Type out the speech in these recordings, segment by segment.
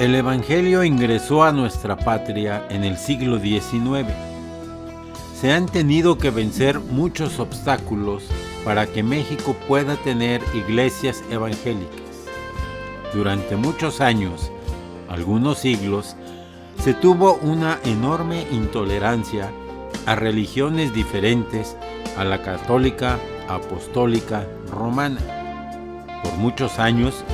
El Evangelio ingresó a nuestra patria en el siglo XIX. Se han tenido que vencer muchos obstáculos para que México pueda tener iglesias evangélicas. Durante muchos años, algunos siglos, se tuvo una enorme intolerancia a religiones diferentes a la católica, apostólica, romana. Por muchos años,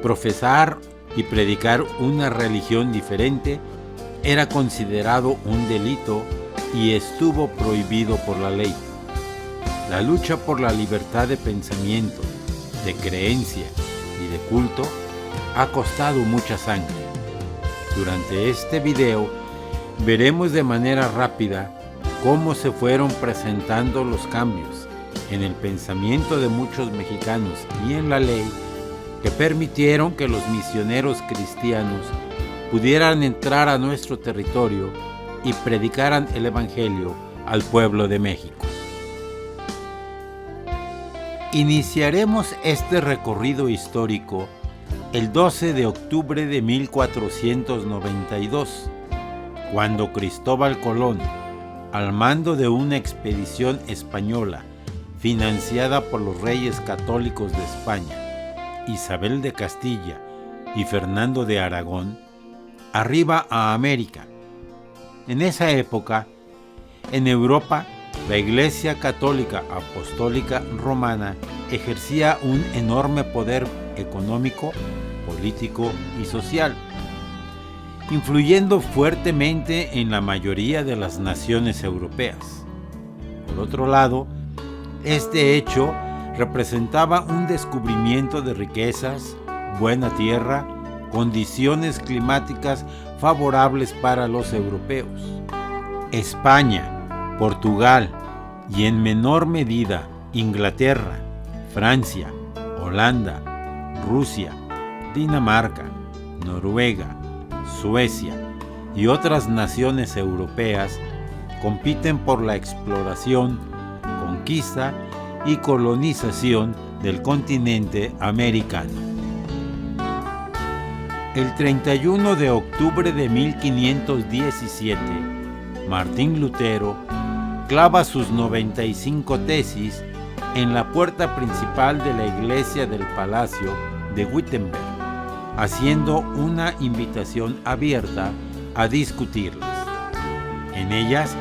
profesar y predicar una religión diferente era considerado un delito y estuvo prohibido por la ley. La lucha por la libertad de pensamiento, de creencia y de culto ha costado mucha sangre. Durante este video veremos de manera rápida cómo se fueron presentando los cambios en el pensamiento de muchos mexicanos y en la ley que permitieron que los misioneros cristianos pudieran entrar a nuestro territorio y predicaran el Evangelio al pueblo de México. Iniciaremos este recorrido histórico el 12 de octubre de 1492, cuando Cristóbal Colón, al mando de una expedición española financiada por los reyes católicos de España, Isabel de Castilla y Fernando de Aragón, arriba a América. En esa época, en Europa, la Iglesia Católica Apostólica Romana ejercía un enorme poder económico, político y social, influyendo fuertemente en la mayoría de las naciones europeas. Por otro lado, este hecho representaba un descubrimiento de riquezas, buena tierra, condiciones climáticas favorables para los europeos. España, Portugal y en menor medida Inglaterra, Francia, Holanda, Rusia, Dinamarca, Noruega, Suecia y otras naciones europeas compiten por la exploración, conquista y colonización del continente americano. El 31 de octubre de 1517, Martín Lutero clava sus 95 tesis en la puerta principal de la iglesia del Palacio de Wittenberg, haciendo una invitación abierta a discutirlas. En ellas,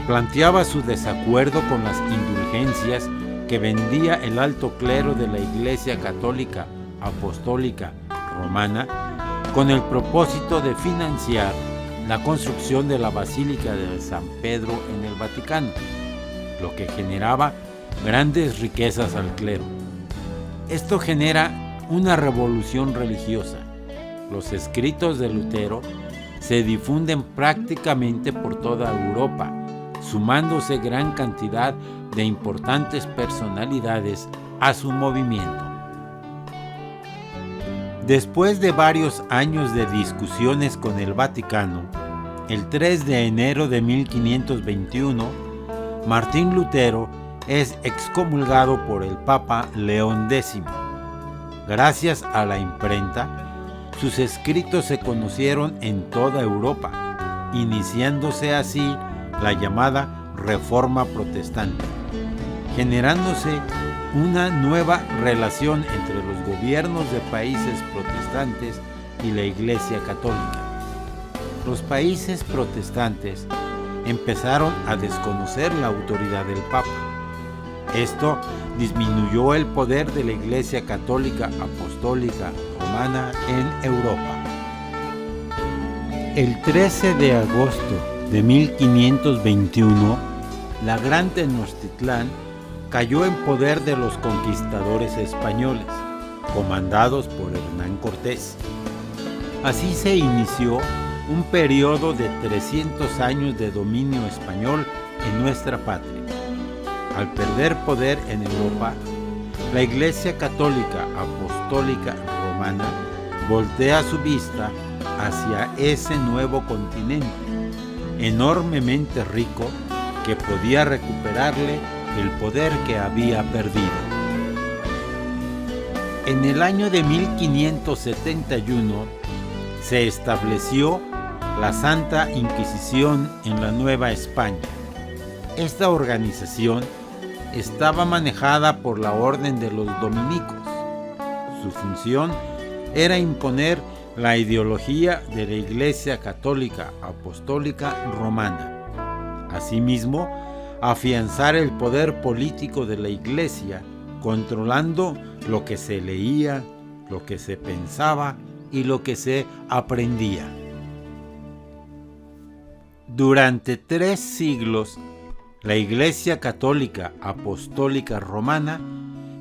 planteaba su desacuerdo con las indulgencias que vendía el alto clero de la Iglesia Católica Apostólica Romana con el propósito de financiar la construcción de la Basílica de San Pedro en el Vaticano, lo que generaba grandes riquezas al clero. Esto genera una revolución religiosa. Los escritos de Lutero se difunden prácticamente por toda Europa, sumándose gran cantidad de importantes personalidades a su movimiento. Después de varios años de discusiones con el Vaticano, el 3 de enero de 1521, Martín Lutero es excomulgado por el Papa León X. Gracias a la imprenta, sus escritos se conocieron en toda Europa, iniciándose así la llamada Reforma Protestante, generándose una nueva relación entre los gobiernos de países protestantes y la Iglesia Católica. Los países protestantes empezaron a desconocer la autoridad del Papa. Esto disminuyó el poder de la Iglesia Católica Apostólica Romana en Europa. El 13 de agosto de 1521, la Gran Tenochtitlán cayó en poder de los conquistadores españoles, comandados por Hernán Cortés. Así se inició un periodo de 300 años de dominio español en nuestra patria. Al perder poder en Europa, la Iglesia Católica Apostólica Romana voltea su vista hacia ese nuevo continente, enormemente rico, que podía recuperarle el poder que había perdido. En el año de 1571 se estableció la Santa Inquisición en la Nueva España. Esta organización estaba manejada por la Orden de los Dominicos. Su función era imponer la ideología de la Iglesia Católica Apostólica Romana. Asimismo, afianzar el poder político de la Iglesia, controlando lo que se leía, lo que se pensaba y lo que se aprendía. Durante 3 siglos, la Iglesia Católica Apostólica Romana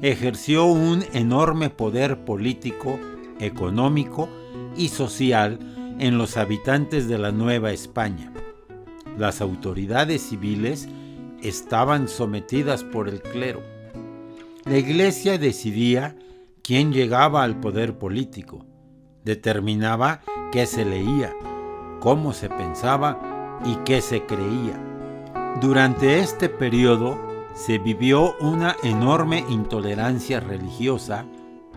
ejerció un enorme poder político, económico y social en los habitantes de la Nueva España. Las autoridades civiles estaban sometidas por el clero. La Iglesia decidía quién llegaba al poder político, determinaba qué se leía, cómo se pensaba y qué se creía. Durante este periodo se vivió una enorme intolerancia religiosa,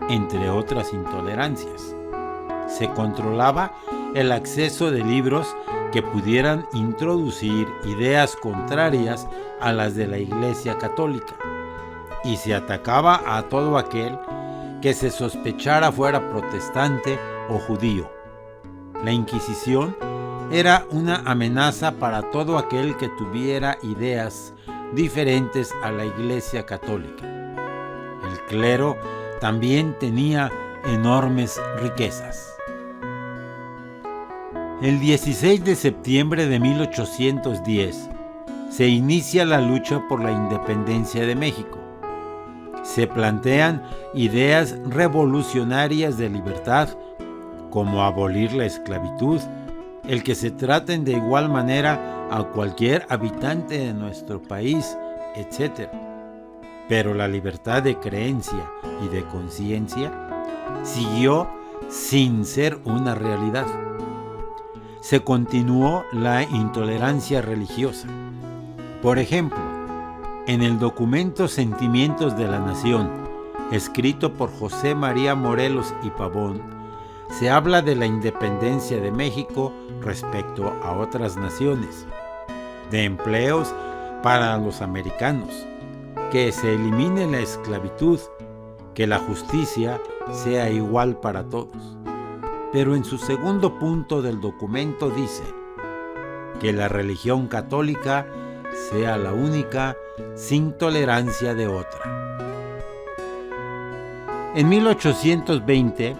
entre otras intolerancias. Se controlaba el acceso de libros que pudieran introducir ideas contrarias a las de la Iglesia Católica, y se atacaba a todo aquel que se sospechara fuera protestante o judío. La Inquisición era una amenaza para todo aquel que tuviera ideas diferentes a la Iglesia Católica. El clero también tenía enormes riquezas. El 16 de septiembre de 1810 se inicia la lucha por la independencia de México. Se plantean ideas revolucionarias de libertad, como abolir la esclavitud, el que se traten de igual manera a cualquier habitante de nuestro país, etc. Pero la libertad de creencia y de conciencia siguió sin ser una realidad. Se continuó la intolerancia religiosa. Por ejemplo, en el documento Sentimientos de la Nación, escrito por José María Morelos y Pavón, se habla de la independencia de México respecto a otras naciones, de empleos para los americanos, que se elimine la esclavitud, que la justicia sea igual para todos. Pero en su segundo punto del documento dice que la religión católica sea la única, sin tolerancia de otra. En 1820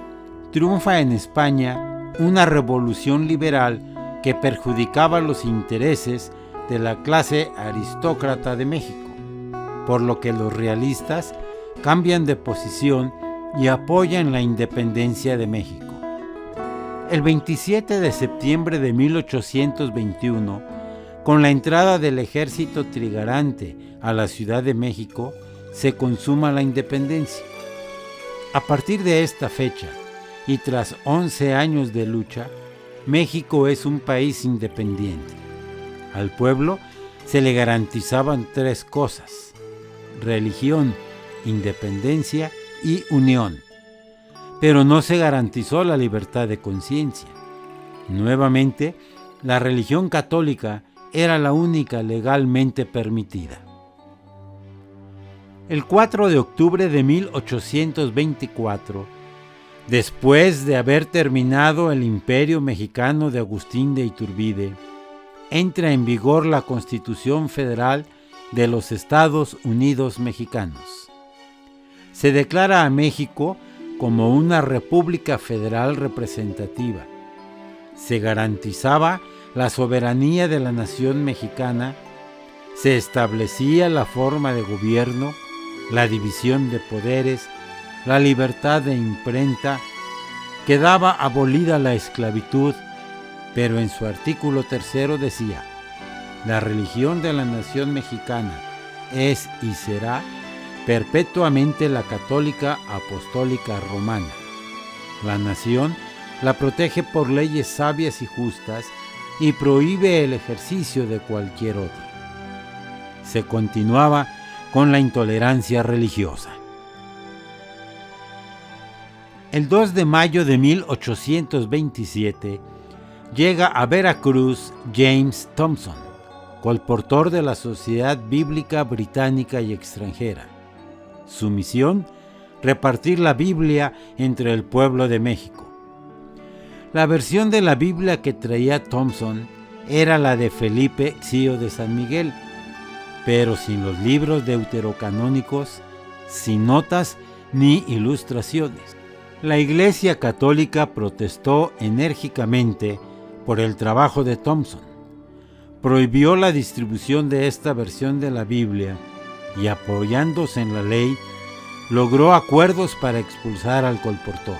triunfa en España una revolución liberal que perjudicaba los intereses de la clase aristócrata de México, por lo que los realistas cambian de posición y apoyan la independencia de México. El 27 de septiembre de 1821, con la entrada del ejército trigarante a la Ciudad de México, se consuma la independencia. A partir de esta fecha, y tras 11 años de lucha, México es un país independiente. Al pueblo se le garantizaban 3 cosas: religión, independencia y unión. Pero no se garantizó la libertad de conciencia. Nuevamente, la religión católica era la única legalmente permitida. El 4 de octubre de 1824, después de haber terminado el Imperio Mexicano de Agustín de Iturbide, entra en vigor la Constitución Federal de los Estados Unidos Mexicanos. Se declara a México como una república federal representativa. Se garantizaba la soberanía de la nación mexicana, se establecía la forma de gobierno, la división de poderes, la libertad de imprenta, quedaba abolida la esclavitud, pero en su artículo 3 decía: la religión de la nación mexicana es y será perpetuamente la católica apostólica romana. La nación la protege por leyes sabias y justas y prohíbe el ejercicio de cualquier otra. Se continuaba con la intolerancia religiosa. El 2 de mayo de 1827 llega a Veracruz James Thompson, colportor de la Sociedad Bíblica Británica y Extranjera. Su misión: repartir la Biblia entre el pueblo de México. La versión de la Biblia que traía Thompson era la de Felipe Xío de San Miguel, pero sin los libros deuterocanónicos, sin notas ni ilustraciones. La Iglesia Católica protestó enérgicamente por el trabajo de Thompson. Prohibió la distribución de esta versión de la Biblia y, apoyándose en la ley, logró acuerdos para expulsar al colportor.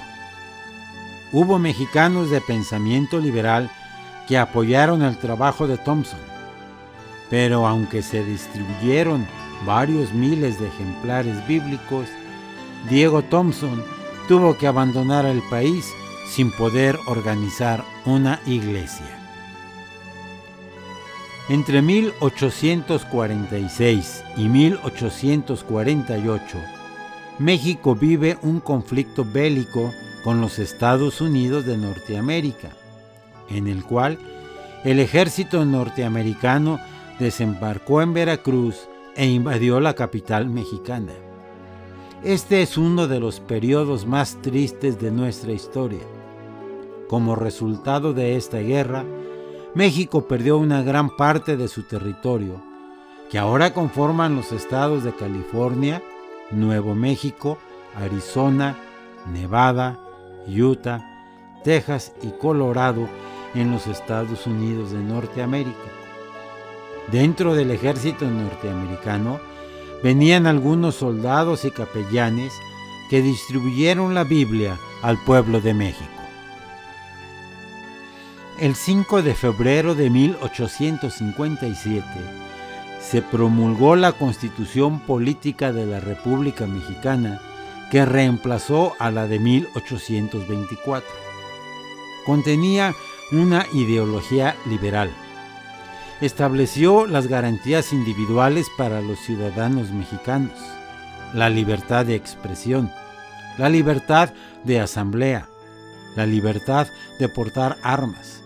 Hubo mexicanos de pensamiento liberal que apoyaron el trabajo de Thompson, pero aunque se distribuyeron varios miles de ejemplares bíblicos, Diego Thompson tuvo que abandonar el país sin poder organizar una iglesia. Entre 1846 y 1848, México vive un conflicto bélico con los Estados Unidos de Norteamérica, en el cual el ejército norteamericano desembarcó en Veracruz e invadió la capital mexicana. Este es uno de los periodos más tristes de nuestra historia. Como resultado de esta guerra, México perdió una gran parte de su territorio, que ahora conforman los estados de California, Nuevo México, Arizona, Nevada, Utah, Texas y Colorado en los Estados Unidos de Norteamérica. Dentro del ejército norteamericano venían algunos soldados y capellanes que distribuyeron la Biblia al pueblo de México. El 5 de febrero de 1857 se promulgó la Constitución Política de la República Mexicana, que reemplazó a la de 1824. Contenía una ideología liberal. Estableció las garantías individuales para los ciudadanos mexicanos, la libertad de expresión, la libertad de asamblea, la libertad de portar armas.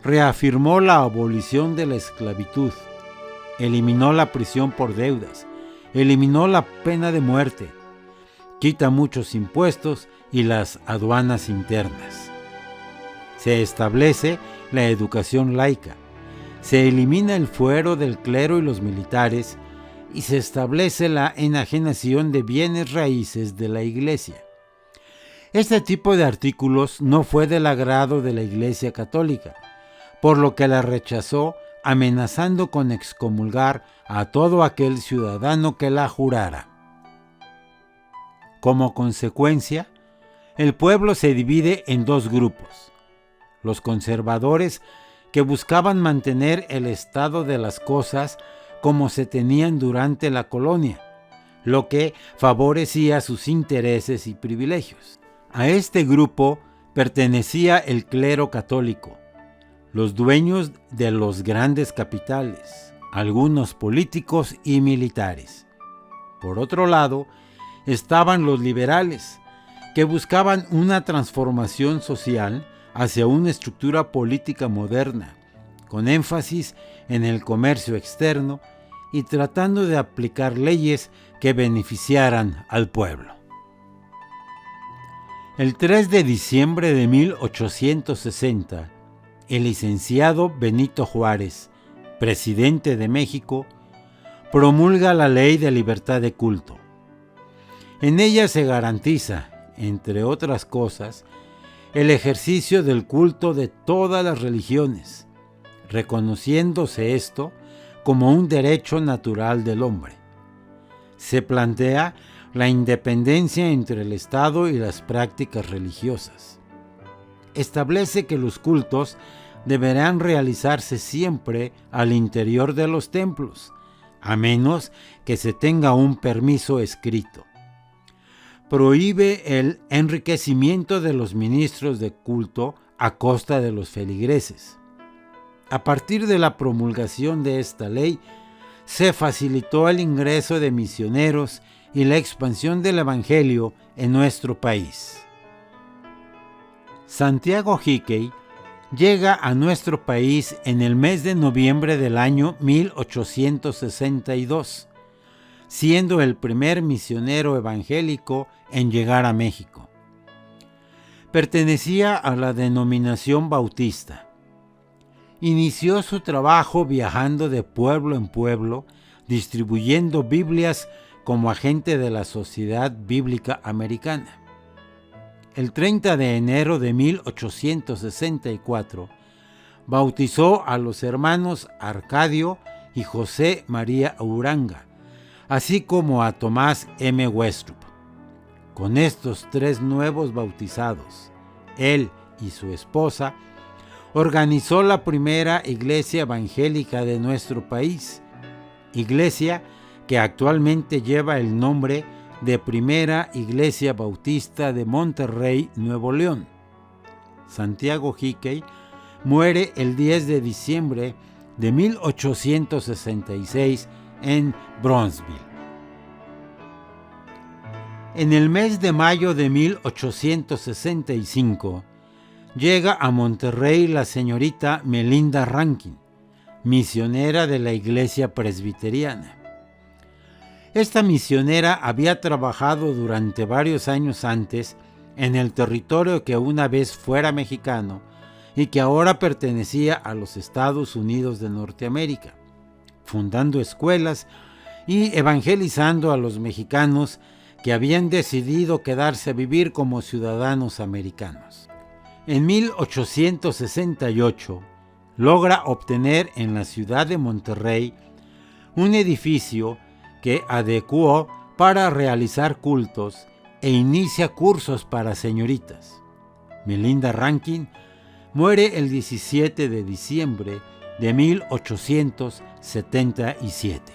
Reafirmó la abolición de la esclavitud, eliminó la prisión por deudas, eliminó la pena de muerte, quita muchos impuestos y las aduanas internas. Se establece la educación laica, se elimina el fuero del clero y los militares y se establece la enajenación de bienes raíces de la Iglesia. Este tipo de artículos no fue del agrado de la Iglesia Católica, por lo que la rechazó, amenazando con excomulgar a todo aquel ciudadano que la jurara. Como consecuencia, el pueblo se divide en dos grupos: los conservadores, que buscaban mantener el estado de las cosas como se tenían durante la colonia, lo que favorecía sus intereses y privilegios. A este grupo pertenecía el clero católico, los dueños de los grandes capitales, algunos políticos y militares. Por otro lado, estaban los liberales, que buscaban una transformación social hacia una estructura política moderna, con énfasis en el comercio externo y tratando de aplicar leyes que beneficiaran al pueblo. El 3 de diciembre de 1860, el licenciado Benito Juárez, presidente de México, promulga la Ley de Libertad de Culto. En ella se garantiza, entre otras cosas, el ejercicio del culto de todas las religiones, reconociéndose esto como un derecho natural del hombre. Se plantea la independencia entre el Estado y las prácticas religiosas. Establece que los cultos deberán realizarse siempre al interior de los templos, a menos que se tenga un permiso escrito. Prohíbe el enriquecimiento de los ministros de culto a costa de los feligreses. A partir de la promulgación de esta ley, se facilitó el ingreso de misioneros y la expansión del Evangelio en nuestro país. Santiago Hickey llega a nuestro país en el mes de noviembre del año 1862, siendo el primer misionero evangélico en llegar a México. Pertenecía a la denominación bautista. Inició su trabajo viajando de pueblo en pueblo, distribuyendo Biblias como agente de la Sociedad Bíblica Americana. El 30 de enero de 1864, bautizó a los hermanos Arcadio y José María Uranga, así como a Tomás M. Westrup. Con estos 3 nuevos bautizados, él y su esposa, organizó la primera iglesia evangélica de nuestro país, iglesia que actualmente lleva el nombre de Primera Iglesia Bautista de Monterrey, Nuevo León. Santiago Hickey muere el 10 de diciembre de 1866 en Bronzeville. En el mes de mayo de 1865, llega a Monterrey la señorita Melinda Rankin, misionera de la Iglesia Presbiteriana. Esta misionera había trabajado durante varios años antes en el territorio que una vez fuera mexicano y que ahora pertenecía a los Estados Unidos de Norteamérica, fundando escuelas y evangelizando a los mexicanos que habían decidido quedarse a vivir como ciudadanos americanos. En 1868 logra obtener en la ciudad de Monterrey un edificio que adecuó para realizar cultos e inicia cursos para señoritas. Melinda Rankin muere el 17 de diciembre de 1877.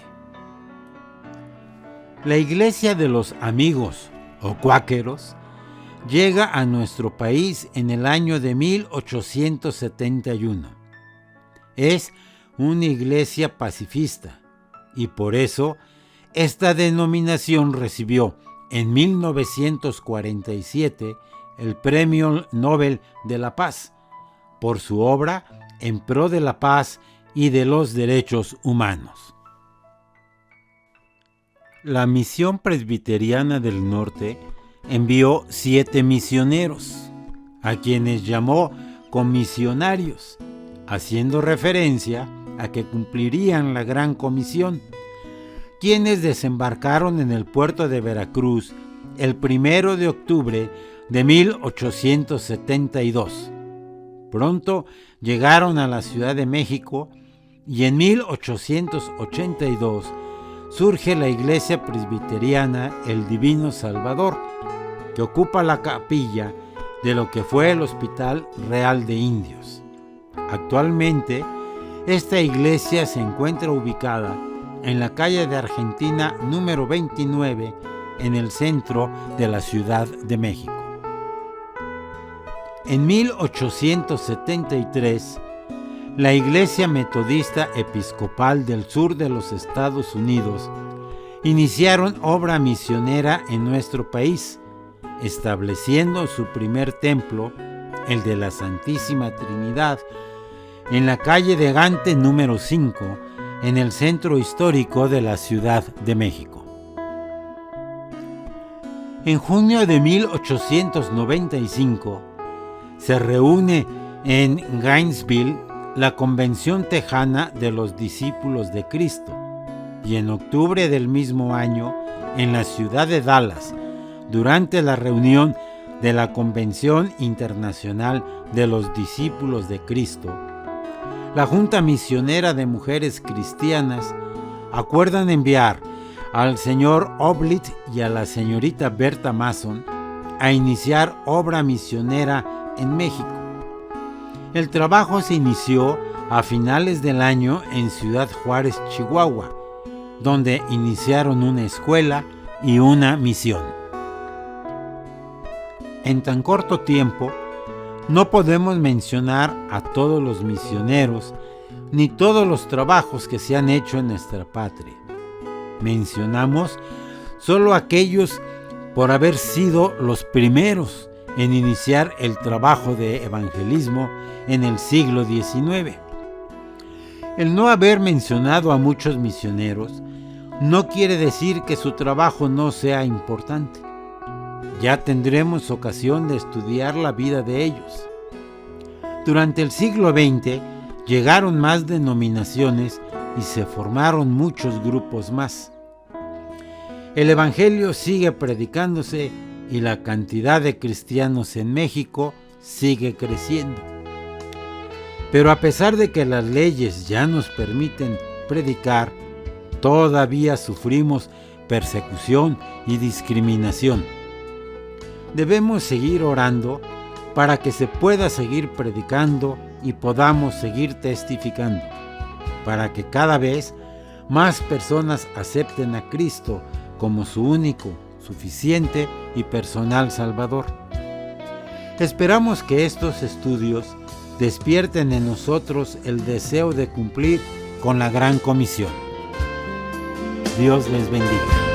La Iglesia de los Amigos o Cuáqueros llega a nuestro país en el año de 1871. Es una iglesia pacifista y por eso esta denominación recibió en 1947 el Premio Nobel de la Paz por su obra en pro de la paz y de los derechos humanos. La Misión Presbiteriana del Norte envió 7 misioneros, a quienes llamó comisionarios, haciendo referencia a que cumplirían la Gran Comisión, quienes desembarcaron en el puerto de Veracruz el 1 de octubre de 1872. Pronto llegaron a la Ciudad de México y en 1882 surge la Iglesia Presbiteriana El Divino Salvador, que ocupa la capilla de lo que fue el Hospital Real de Indios. Actualmente, esta iglesia se encuentra ubicada en la calle de Argentina número 29, en el centro de la Ciudad de México. En 1873, la Iglesia Metodista Episcopal del sur de los Estados Unidos iniciaron obra misionera en nuestro país, estableciendo su primer templo, el de la Santísima Trinidad, en la calle de Gante número 5, en el centro histórico de la Ciudad de México. En junio de 1895 se reúne en Gainesville la Convención Tejana de los Discípulos de Cristo y en octubre del mismo año en la ciudad de Dallas, durante la reunión de la Convención Internacional de los Discípulos de Cristo, la Junta Misionera de Mujeres Cristianas acuerdan enviar al señor Oblit y a la señorita Berta Mason a iniciar obra misionera en México. El trabajo se inició a finales del año en Ciudad Juárez, Chihuahua, donde iniciaron una escuela y una misión. En tan corto tiempo, no podemos mencionar a todos los misioneros ni todos los trabajos que se han hecho en nuestra patria. Mencionamos solo aquellos por haber sido los primeros en iniciar el trabajo de evangelismo en el siglo XIX. El no haber mencionado a muchos misioneros no quiere decir que su trabajo no sea importante. Ya tendremos ocasión de estudiar la vida de ellos. Durante el siglo XX llegaron más denominaciones y se formaron muchos grupos más. El Evangelio sigue predicándose y la cantidad de cristianos en México sigue creciendo. Pero a pesar de que las leyes ya nos permiten predicar, todavía sufrimos persecución y discriminación. Debemos seguir orando para que se pueda seguir predicando y podamos seguir testificando, para que cada vez más personas acepten a Cristo como su único, suficiente y personal Salvador. Esperamos que estos estudios despierten en nosotros el deseo de cumplir con la gran comisión. Dios les bendiga.